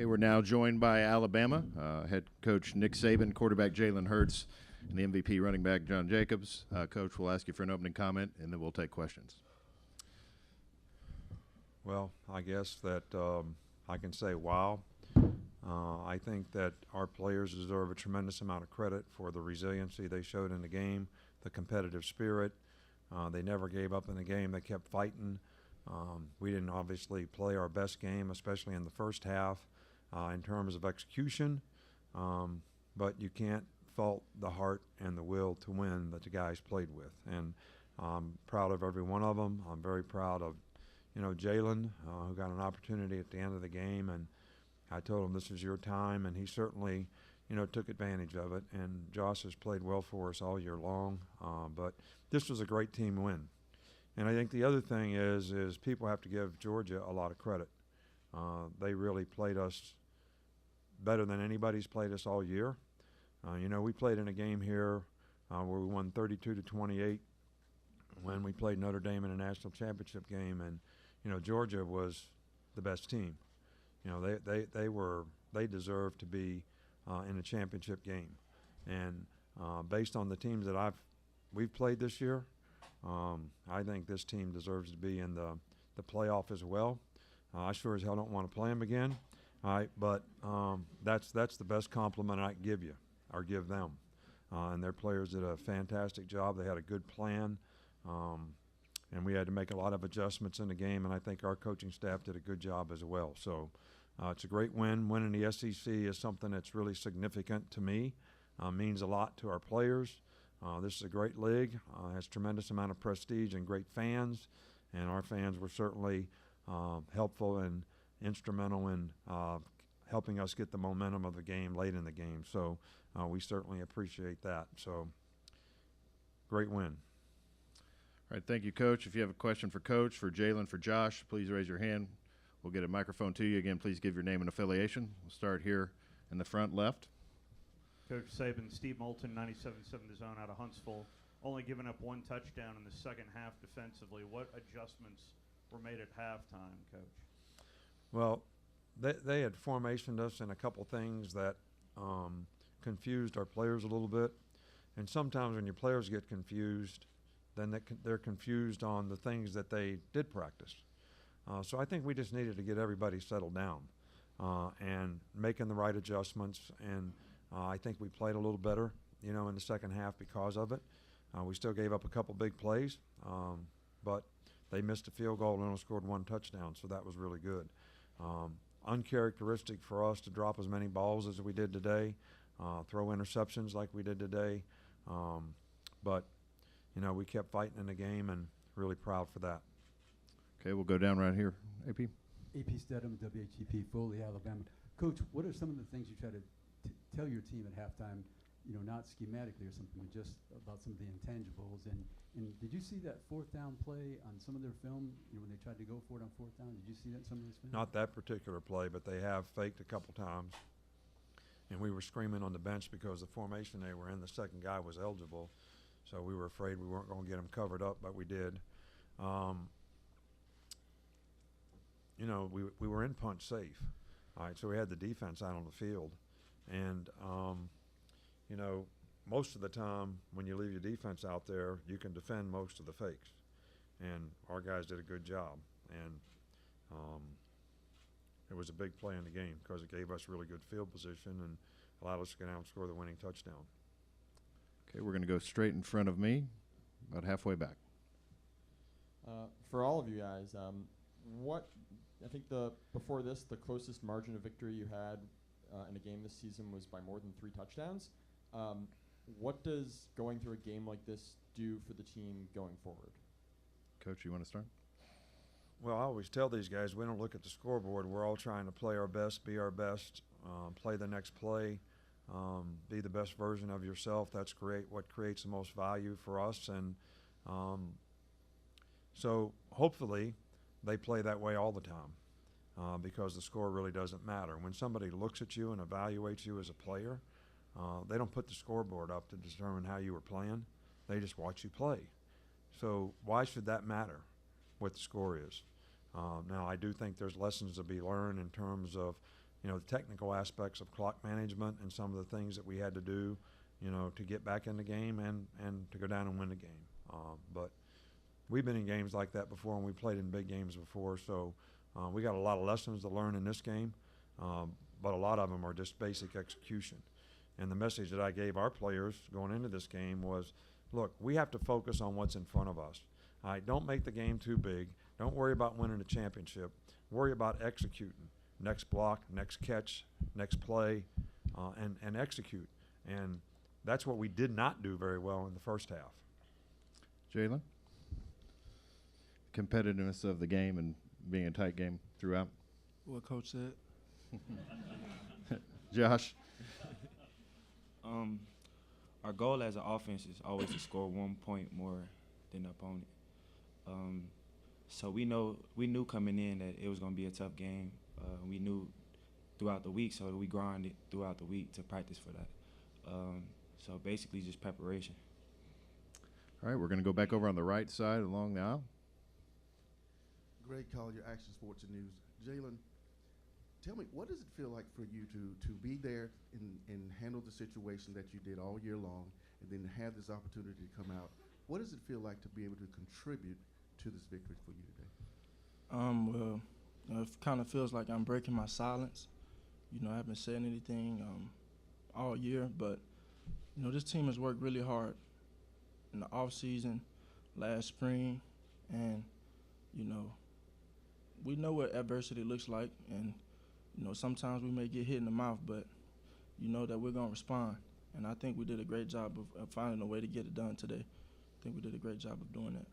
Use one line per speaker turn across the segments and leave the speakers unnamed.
Okay, we're now joined by Alabama, head coach Nick Saban, quarterback Jalen Hurts, and the MVP running back John Jacobs. Coach, we'll ask you for an opening comment, and then we'll take questions.
Well, I guess that I can say wow. I think that our players deserve a tremendous amount of credit for the resiliency they showed in the game, the competitive spirit. They never gave up in the game. They kept fighting. We didn't obviously play our best game, especially in the first half in terms of execution, but you can't fault the heart and the will to win that the guys played with. And I'm proud of every one of them. I'm very proud of, Jalen, who got an opportunity at the end of the game, and I told him this is your time, and he certainly, took advantage of it. And Josh has played well for us all year long, but this was a great team win. And I think the other thing is people have to give Georgia a lot of credit. They really played us better than anybody's played us all year. We played in a game here where we won 32-28 when we played Notre Dame in a national championship game, and Georgia was the best team. They deserved to be in a championship game, and based on the teams that we've played this year, I think this team deserves to be in the playoff as well. I sure as hell don't want to play them again. All right, but that's the best compliment I can give you or give them. And their players did a fantastic job. They had a good plan, and we had to make a lot of adjustments in the game, and I think our coaching staff did a good job as well. So it's a great win. Winning the SEC is something that's really significant to me, means a lot to our players. This is a great league, has tremendous amount of prestige and great fans, and our fans were certainly helpful and instrumental in helping us get the momentum of the game late in the game. So we certainly appreciate that. So great win.
All right, thank you, Coach. If you have a question for Coach, for Jalen, for Josh, please raise your hand. We'll get a microphone to you. Again, please give your name and affiliation. We'll start here in the front left.
Coach Saban, Steve Moulton, 97.7 The Zone out of Huntsville. Only giving up one touchdown in the second half defensively. What adjustments were made at halftime, Coach?
Well, they had formationed us in a couple things that confused our players a little bit. And sometimes when your players get confused, then they're confused on the things that they did practice. So I think we just needed to get everybody settled down and making the right adjustments. And I think we played a little better, in the second half because of it. We still gave up a couple big plays, but they missed a field goal and only scored one touchdown, so that was really good. Uncharacteristic for us to drop as many balls as we did today, throw interceptions like we did today. But, we kept fighting in the game and really proud for that.
Okay, we'll go down right here. AP.
AP Stedham, WHEP, Foley, Alabama. Coach, what are some of the things you try to tell your team at halftime, not schematically or something, but just about some of the intangibles? And did you see that fourth down play on some of their film, when they tried to go for it on fourth down? Did you see that in some of this film?
Not that particular play, but they have faked a couple times. And we were screaming on the bench because the formation they were in, the second guy was eligible. So we were afraid we weren't going to get him covered up, but we did. We were in punch safe. All right, so we had the defense out on the field. And, most of the time when you leave your defense out there, you can defend most of the fakes. And our guys did a good job. And it was a big play in the game because it gave us really good field position and allowed us to get out and score the winning touchdown.
Okay, we're going to go straight in front of me, about halfway back.
For all of you guys, I think before this, the closest margin of victory you had in a game this season was by more than 3 touchdowns. What does going through a game like this do for the team going forward?
Coach, you want to start?
Well, I always tell these guys, we don't look at the scoreboard. We're all trying to play our best, be our best, play the next play, be the best version of yourself. That's what creates the most value for us. And so hopefully they play that way all the time because the score really doesn't matter. When somebody looks at you and evaluates you as a player, they don't put the scoreboard up to determine how you were playing. They just watch you play. So why should that matter, what the score is? Now, I do think there's lessons to be learned in terms of the technical aspects of clock management and some of the things that we had to do, to get back in the game and to go down and win the game. But we've been in games like that before, and we played in big games before, so we got a lot of lessons to learn in this game, but a lot of them are just basic execution. And the message that I gave our players going into this game was, look, we have to focus on what's in front of us. All right, don't make the game too big. Don't worry about winning the championship. Worry about executing. Next block, next catch, next play, and execute. And that's what we did not do very well in the first half.
Jalen? Competitiveness of the game and being a tight game throughout.
What Coach said.
Josh?
Our goal as an offense is always to score 1 point more than the opponent. So we knew coming in that it was going to be a tough game. We knew throughout the week, so we grinded throughout the week to practice for that. So basically just preparation.
All right, we're going to go back over on the right side along the aisle.
Greg Collier, Action Sports and News. Jalen, tell me, what does it feel like for you to be there and handle the situation that you did all year long and then have this opportunity to come out? What does it feel like to be able to contribute to this victory for you today?
Well, it kind of feels like I'm breaking my silence. I haven't said anything all year, but, this team has worked really hard in the off season, last spring, and, we know what adversity looks like, and, sometimes we may get hit in the mouth, but you know that we're going to respond. And I think we did a great job of finding a way to get it done today. I think we did a great job of doing that.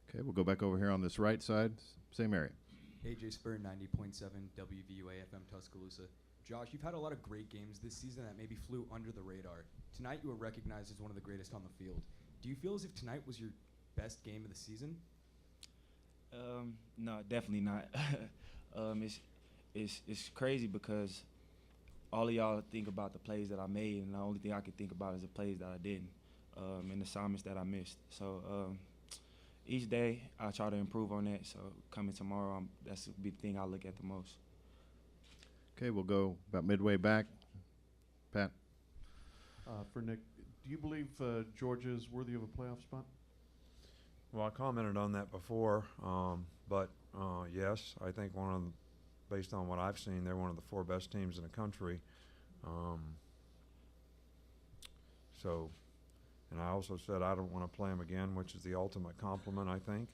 Okay, we'll go back over here on this right side, same area.
AJ Spur, 90.7 WVUA FM Tuscaloosa. Josh, you've had a lot of great games this season that maybe flew under the radar. Tonight you were recognized as one of the greatest on the field. Do you feel as if tonight was your best game of the season?
No, definitely not. It's crazy because all of y'all think about the plays that I made, and the only thing I can think about is the plays that I didn't, and the assignments that I missed. So each day I try to improve on that. So coming tomorrow, that's the big thing I look at the most.
Okay, we'll go about midway back. Pat?
For Nick, do you believe Georgia is worthy of a playoff spot?
Well, I commented on that before, but yes, I think based on what I've seen, they're one of the 4 best teams in the country. And I also said I don't want to play them again, which is the ultimate compliment, I think,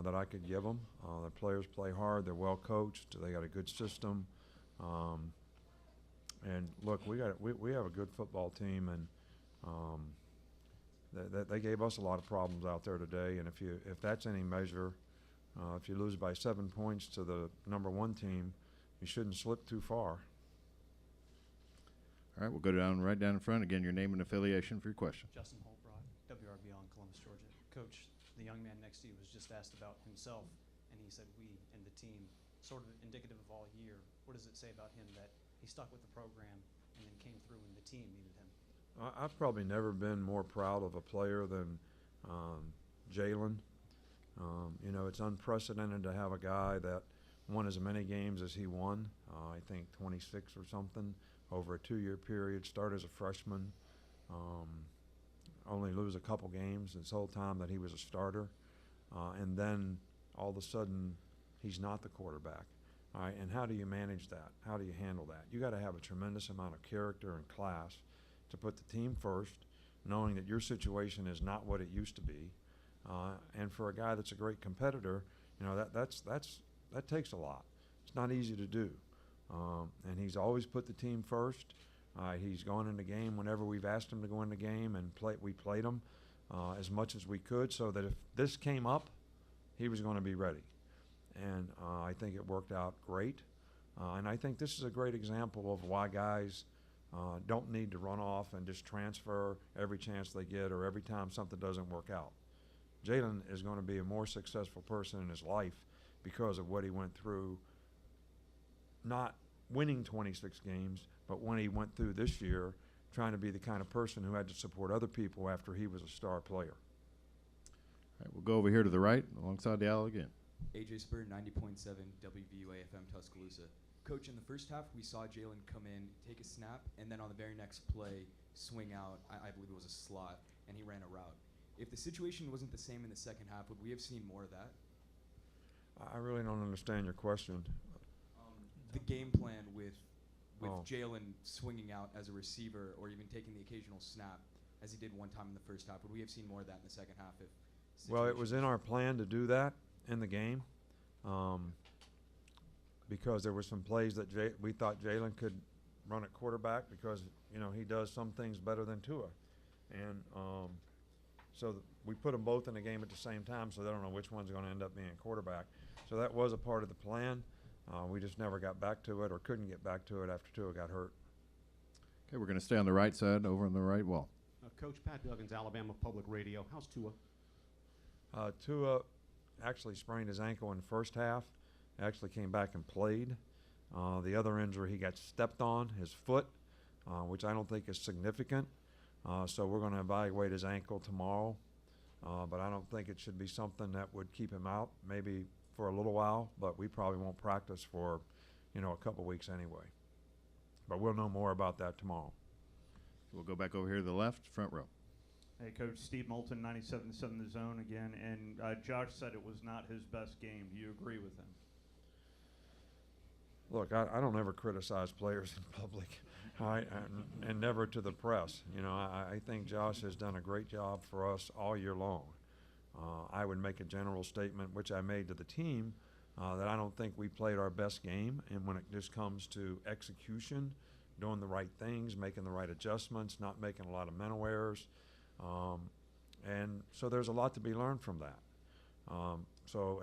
that I could give them. The players play hard. They're well coached. They got a good system. And look, we have a good football team, and they gave us a lot of problems out there today. And if that's any measure, if you lose by 7 points to the #1 team, you shouldn't slip too far.
All right, we'll go right down in front. Again, your name and affiliation for your question.
Justin Holbrook, WRBL in Columbus, Georgia. Coach, the young man next to you was just asked about himself, and he said we and the team, sort of indicative of all year. What does it say about him that he stuck with the program and then came through when the team needed him?
I've probably never been more proud of a player than Jalen. It's unprecedented to have a guy that won as many games as he won. I think 26 or something over a 2-year period. Start as a freshman, only lose a couple games this whole time that he was a starter, and then all of a sudden he's not the quarterback. All right, and how do you manage that? How do you handle that? You got to have a tremendous amount of character and class to put the team first, knowing that your situation is not what it used to be, and for a guy that's a great competitor, that takes a lot. It's not easy to do, and he's always put the team first. He's gone in the game whenever we've asked him to go in the game, and we played him as much as we could, so that if this came up, he was going to be ready. And I think it worked out great. And I think this is a great example of why guys don't need to run off and just transfer every chance they get or every time something doesn't work out. Jalen is going to be a more successful person in his life because of what he went through, not winning 26 games, but when he went through this year trying to be the kind of person who had to support other people after he was a star player.
All right, we'll go over here to the right alongside the aisle again.
AJ Spur, 90.7 WVUA FM Tuscaloosa. Coach, in the first half, we saw Jalen come in, take a snap, and then on the very next play, swing out, I believe it was a slot, and he ran a route. If the situation wasn't the same in the second half, would we have seen more of that?
I really don't understand your question.
The game plan with
Oh.
Jalen swinging out as a receiver or even taking the occasional snap, as he did one time in the first half, would we have seen more of that in the second half?
Well, it was in our plan to do that in the game, because there were some plays that we thought Jalen could run at quarterback because, you know, he does some things better than Tua. And so we put them both in the game at the same time, so they don't know which one's going to end up being quarterback. So that was a part of the plan. We just never got back to it or couldn't get back to it after Tua got hurt.
Okay, we're going to stay on the right side, over on the right wall.
Coach Pat Duggins, Alabama Public Radio. How's Tua?
Tua actually sprained his ankle in the first half. Actually came back and played. The other injury, he got stepped on, his foot, which I don't think is significant. So we're going to evaluate his ankle tomorrow. But I don't think it should be something that would keep him out, maybe for a little while, but we probably won't practice for, you know, a couple weeks anyway. But we'll know more about that tomorrow.
We'll go back over here to the left, front row.
Hey, Coach, Steve Moulton, 97.7 The Zone again, and Josh said it was not his best game. Do you agree with him?
Look, I don't ever criticize players in public, and never to the press. You know, I think Josh has done a great job for us all year long. I would make a general statement, which I made to the team, that I don't think we played our best game, and when it just comes to execution, doing the right things, making the right adjustments, not making a lot of mental errors, and so there's a lot to be learned from that.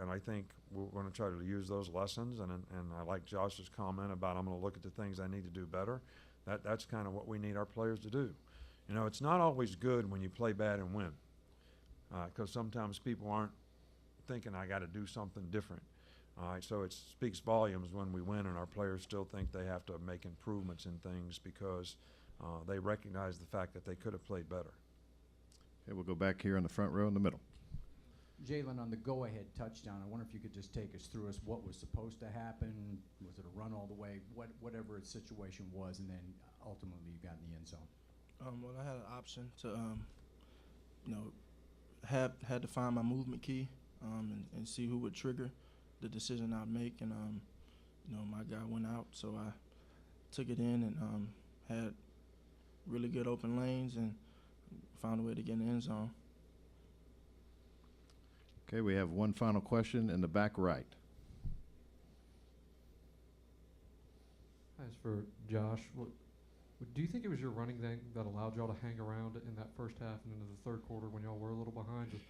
And I think we're going to try to use those lessons, and I like Josh's comment about I'm going to look at the things I need to do better. That's kind of what we need our players to do. You know, it's not always good when you play bad and win, because sometimes people aren't thinking I got to do something different. So it speaks volumes when we win and our players still think they have to make improvements in things because they recognize the fact that they could have played better.
Okay, we'll go back here in the front row in the middle.
Jalen, on the go-ahead touchdown, I wonder if you could just take us through what was supposed to happen. Was it a run all the way? Whatever its situation was, and then ultimately you got in the end zone.
Well, I had an option to, you know, had to find my movement key and see who would trigger the decision I'd make. And, you know, my guy went out, so I took it in and had really good open lanes and found a way to get in the end zone.
Okay, we have one final question in the back right.
As for Josh, do you think it was your running game that allowed y'all to hang around in that first half and into the third quarter when y'all were a little behind? Just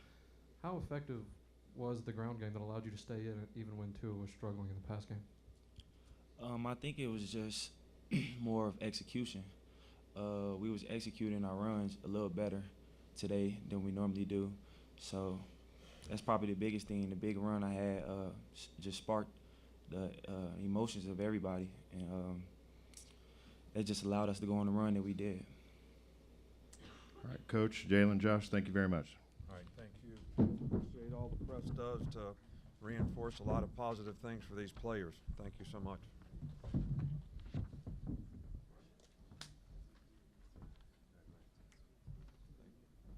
how effective was the ground game that allowed you to stay in it even when Tua was struggling in the pass game?
I think it was just more of execution. We was executing our runs a little better today than we normally do. So that's probably the biggest thing. The big run I had just sparked the emotions of everybody, and it just allowed us to go on the run that we did.
All right, Coach, Jalen, Josh, thank you very much.
All right, thank you. Appreciate all the press does to reinforce a lot of positive things for these players. Thank you so much.